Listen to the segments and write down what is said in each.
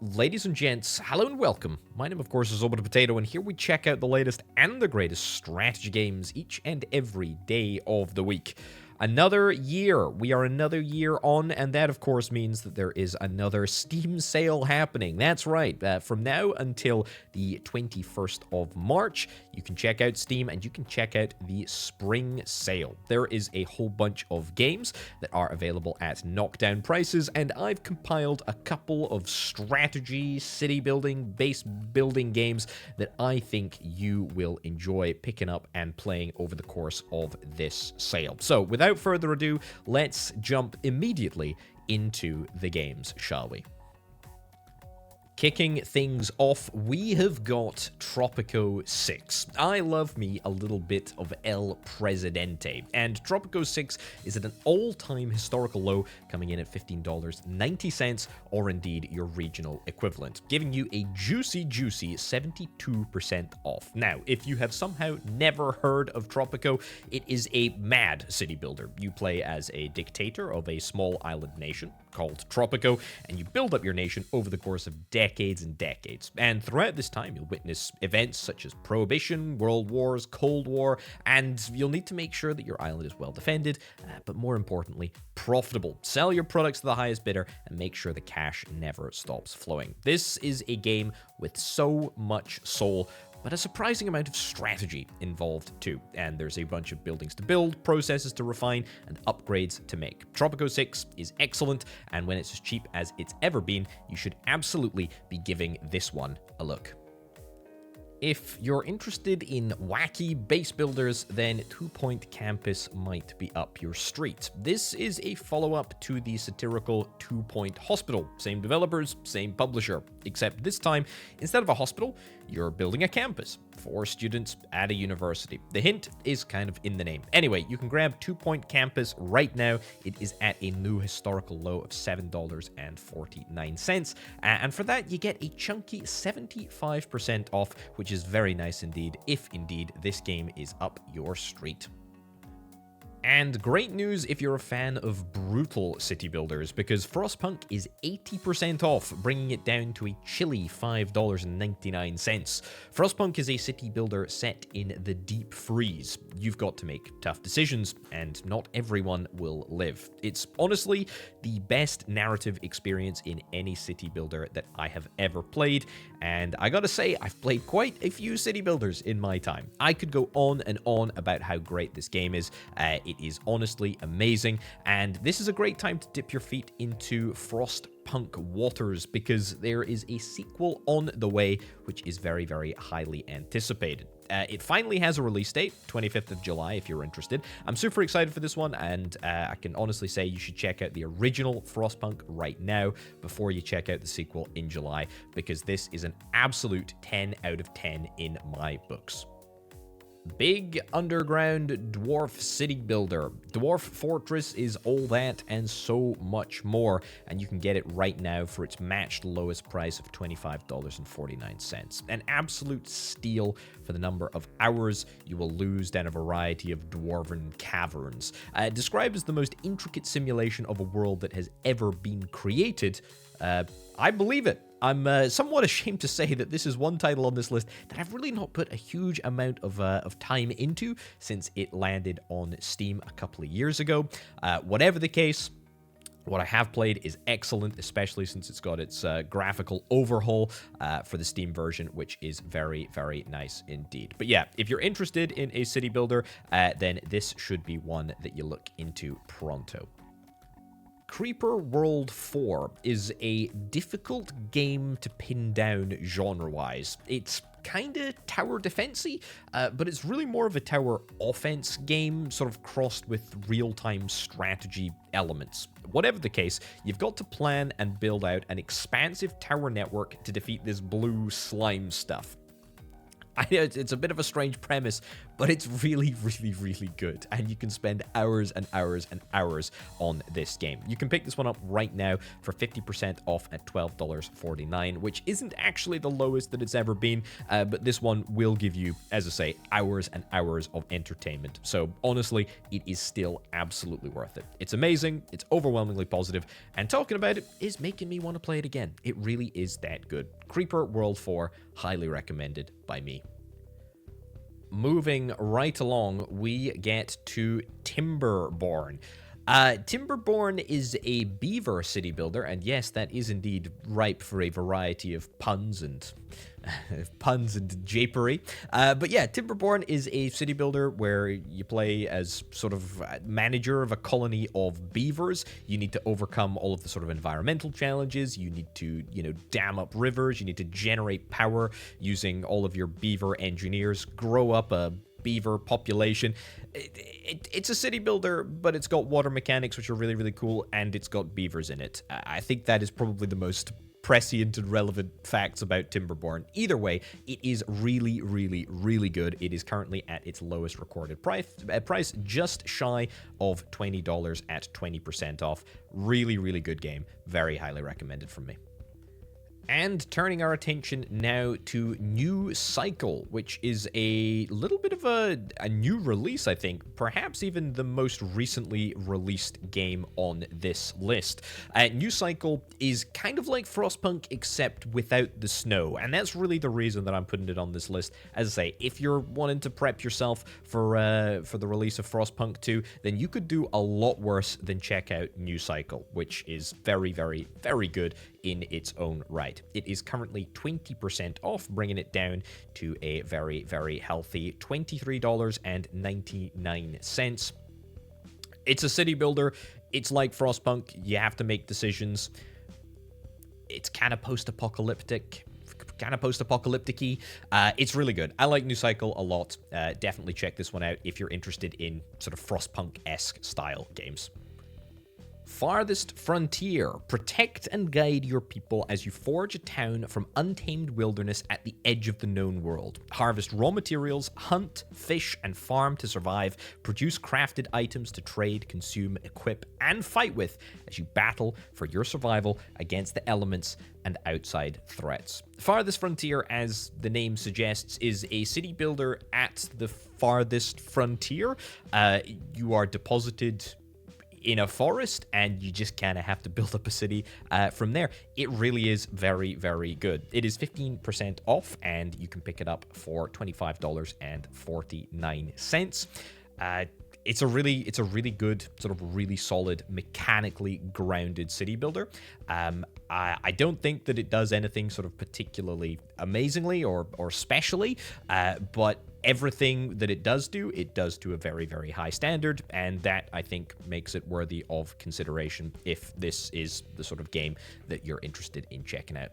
Ladies and gents, hello and welcome. My name, of course, is Oba the Potato, and here we check out the latest and the greatest strategy games each and every day of the week. Another year. We are another year on, and that, of course, means that there is another Steam sale happening. That's right. From now until the 21st of March, you can check out Steam and you can check out the spring sale. There is a whole bunch of games that are available at knockdown prices, and I've compiled a couple of strategy, city building, base building games that I think you will enjoy picking up and playing over the course of this sale. So, without further ado, let's jump immediately into the games, shall we? Kicking things off, we have got Tropico 6. I love me a little bit of El Presidente, and Tropico 6 is at an all-time historical low, coming in at $15.90, or indeed your regional equivalent, giving you a juicy 72% off. Now, if you have somehow never heard of Tropico, it is a mad city builder. You play as a dictator of a small island nation called Tropico, and you build up your nation over the course of decades and decades. And throughout this time, you'll witness events such as Prohibition, World Wars, Cold War, and you'll need to make sure that your island is well defended, but more importantly, profitable. Sell your products to the highest bidder and make sure the cash never stops flowing. This is a game with so much soul, but a surprising amount of strategy involved too. And there's a bunch of buildings to build, processes to refine, and upgrades to make. Tropico 6 is excellent, and when it's as cheap as it's ever been, you should absolutely be giving this one a look. If you're interested in wacky base builders, then 2 Point Campus might be up your street. This is a follow-up to the satirical 2 Point Hospital. Same developers, same publisher, except this time, instead of a hospital, you're building a campus for students at a university. The hint is kind of in the name. Anyway, you can grab 2 Point Campus right now. It is at a new historical low of $7.49. And for that, you get a chunky 75% off, which is very nice indeed, if indeed this game is up your street. And great news if you're a fan of brutal city builders, because Frostpunk is 80% off, bringing it down to a chilly $5.99. Frostpunk is a city builder set in the deep freeze. You've got to make tough decisions, and not everyone will live. It's honestly the best narrative experience in any city builder that I have ever played, and I gotta say, I've played quite a few city builders in my time. I could go on and on about how great this game is. It is honestly amazing, and this is a great time to dip your feet into Frostpunk waters, because there is a sequel on the way, which is very, very highly anticipated. It finally has a release date, 25th of July, if you're interested. I'm super excited for this one, and I can honestly say you should check out the original Frostpunk right now before you check out the sequel in July, because this is an absolute 10 out of 10 in my books. Big underground dwarf city builder. Dwarf Fortress is all that and so much more, and you can get it right now for its matched lowest price of $25.49. An absolute steal for the number of hours you will lose down a variety of dwarven caverns. Described as the most intricate simulation of a world that has ever been created, I believe it. I'm somewhat ashamed to say that this is one title on this list that I've really not put a huge amount of time into since it landed on Steam a couple of years ago. Whatever the case, what I have played is excellent, especially since it's got its graphical overhaul for the Steam version, which is very, very nice indeed. But yeah, if you're interested in a city builder, then this should be one that you look into pronto. Creeper World 4 is a difficult game to pin down genre-wise. It's kinda tower defense-y, but it's really more of a tower offense game, sort of crossed with real-time strategy elements. Whatever the case, you've got to plan and build out an expansive tower network to defeat this blue slime stuff. I know it's a bit of a strange premise, but it's really, really, really good. And you can spend hours and hours and hours on this game. You can pick this one up right now for 50% off at $12.49, which isn't actually the lowest that it's ever been, but this one will give you, as I say, hours and hours of entertainment. So honestly, it is still absolutely worth it. It's amazing, it's overwhelmingly positive, and talking about it is making me want to play it again. It really is that good. Creeper World 4, highly recommended by me. Moving right along, we get to Timberborn. Timberborn is a beaver city builder, and yes, that is indeed ripe for a variety of puns and japery. But yeah, Timberborn is a city builder where you play as sort of manager of a colony of beavers. You need to overcome all of the sort of environmental challenges. You need to, dam up rivers. You need to generate power using all of your beaver engineers, grow up a beaver population. It's a city builder, but it's got water mechanics, which are really, really cool, and it's got beavers in it. I think that is probably the most prescient and relevant facts about Timberborn. Either way, it is really, really, really good. It is currently at its lowest recorded price, just shy of $20 at 20% off. Really, really good game. Very highly recommended from me. And turning our attention now to New Cycle, which is a little bit of a new release, I think. Perhaps even the most recently released game on this list. New Cycle is kind of like Frostpunk, except without the snow. And that's really the reason that I'm putting it on this list. As I say, if you're wanting to prep yourself for the release of Frostpunk 2, then you could do a lot worse than check out New Cycle, which is very, very, very good in its own right. It is currently 20% off, bringing it down to a very, very healthy $23.99. It's a city builder. It's like Frostpunk. You have to make decisions. It's kind of post-apocalyptic. It's really good. I like New Cycle a lot. Definitely check this one out if you're interested in sort of Frostpunk-esque style games. Farthest Frontier. Protect and guide your people as you forge a town from untamed wilderness at the edge of the known world. Harvest raw materials, hunt, fish, and farm to survive. Produce crafted items to trade, consume, equip, and fight with as you battle for your survival against the elements and outside threats. Farthest Frontier, as the name suggests, is a city builder at the farthest frontier. You are deposited in a forest, and you just kind of have to build up a city from there. It really is very, very good. It is 15% off, and you can pick it up for $25.49. It's a really good, sort of really solid, mechanically grounded city builder. I don't think that it does anything sort of particularly amazingly or specially, but everything that it does to a very, very high standard, and that, I think, makes it worthy of consideration if this is the sort of game that you're interested in checking out.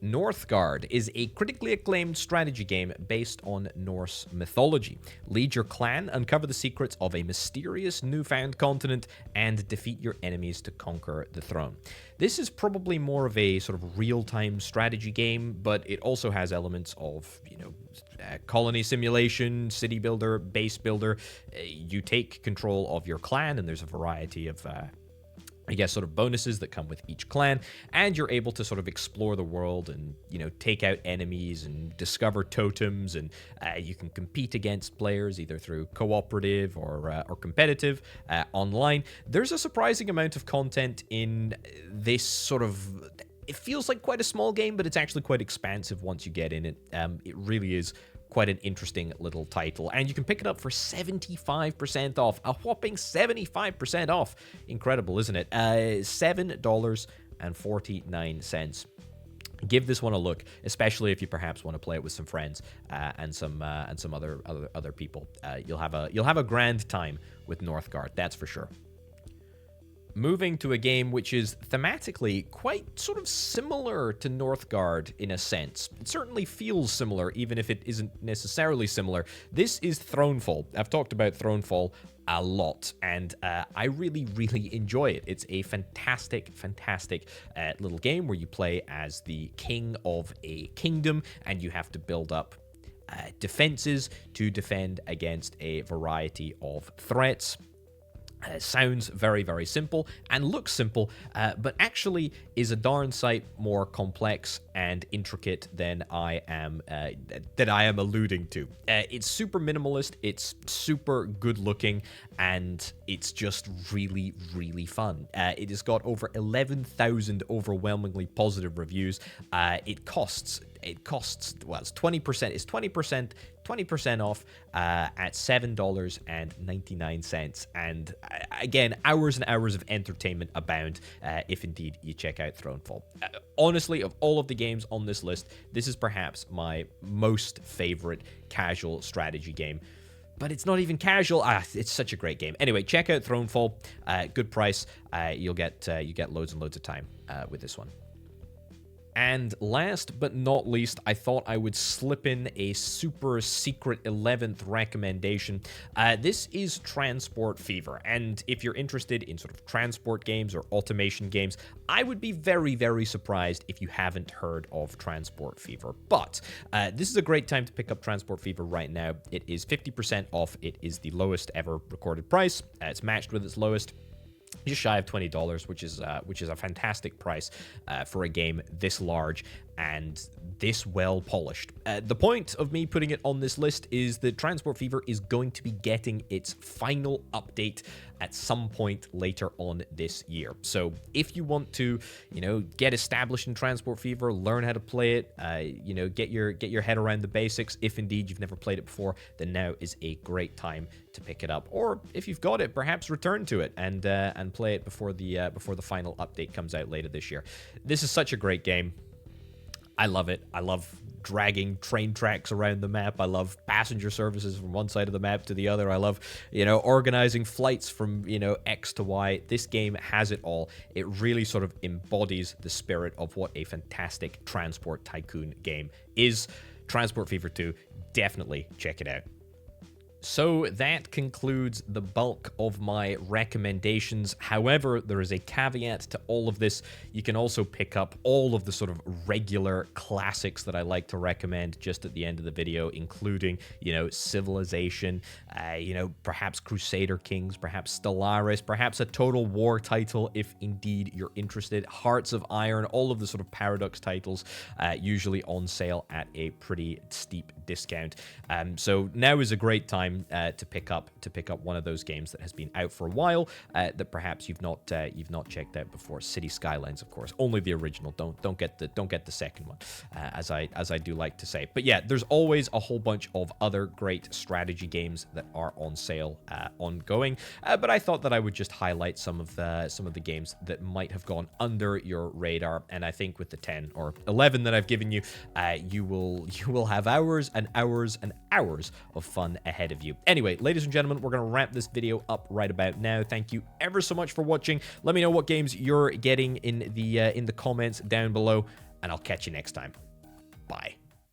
Northguard is a critically acclaimed strategy game based on Norse mythology. Lead your clan, uncover the secrets of a mysterious newfound continent, and defeat your enemies to conquer the throne. This is probably more of a sort of real-time strategy game, but it also has elements of, colony simulation, city builder, base builder. You take control of your clan, and there's a variety of sort of bonuses that come with each clan, and you're able to sort of explore the world and, take out enemies and discover totems, and you can compete against players either through cooperative or competitive online. There's a surprising amount of content in this sort of... It feels like quite a small game, but it's actually quite expansive once you get in it. It really is quite an interesting little title, and you can pick it up for 75% off. A whopping 75% off. Incredible, isn't it? $7.49. Give this one a look, especially if you perhaps want to play it with some friends and some other people. You'll have a grand time with Northguard, that's for sure. Moving to a game which is thematically quite sort of similar to Northguard in a sense. It certainly feels similar, even if it isn't necessarily similar. This is Thronefall. I've talked about Thronefall a lot, and I really, really enjoy it. It's a fantastic little game where you play as the king of a kingdom, and you have to build up defenses to defend against a variety of threats. Sounds very, very simple and looks simple, but actually is a darn sight more complex and intricate than I am alluding to. It's super minimalist, it's super good looking, and it's just really, really fun. It has got over 11,000 overwhelmingly positive reviews. It costs, well, it's 20%. It's 20% off at $7.99. And again, hours and hours of entertainment abound if indeed you check out Thronefall. Honestly, of all of the games on this list, this is perhaps my most favorite casual strategy game. But it's not even casual. It's such a great game. Anyway, check out Thronefall. Good price. You get loads and loads of time with this one. And last but not least, I thought I would slip in a super secret 11th recommendation. This is Transport Fever, and if you're interested in sort of transport games or automation games, I would be very, very surprised if you haven't heard of Transport Fever. But this is a great time to pick up Transport Fever right now. It is 50% off. It is the lowest ever recorded price. It's matched with its lowest, just shy of $20, which is a fantastic price for a game this large and this well polished. The point of me putting it on this list is that Transport Fever is going to be getting its final update at some point later on this year. So if you want to, get established in Transport Fever, learn how to play it, get your head around the basics. If indeed you've never played it before, then now is a great time to pick it up. Or if you've got it, perhaps return to it and play it before the final update comes out later this year. This is such a great game. I love it. I love dragging train tracks around the map. I love passenger services from one side of the map to the other. I love, organizing flights from, X to Y. This game has it all. It really sort of embodies the spirit of what a fantastic transport tycoon game is. Transport Fever 2, definitely check it out. So that concludes the bulk of my recommendations. However, there is a caveat to all of this. You can also pick up all of the sort of regular classics that I like to recommend just at the end of the video, including, Civilization, perhaps Crusader Kings, perhaps Stellaris, perhaps a Total War title if indeed you're interested, Hearts of Iron, all of the sort of Paradox titles, usually on sale at a pretty steep discount. So now is a great time to pick up one of those games that has been out for a while that perhaps you've not checked out before. City Skylines, of course, only the original. Don't get the second one, as I do like to say. But yeah, there's always a whole bunch of other great strategy games that are on sale ongoing. But I thought that I would just highlight some of the games that might have gone under your radar. And I think with the 10 or 11 that I've given you, you will have hours and hours and hours of fun ahead of you. Anyway, ladies and gentlemen, we're going to wrap this video up right about now. Thank you ever so much for watching. Let me know what games you're getting in the comments down below, and I'll catch you next time. Bye.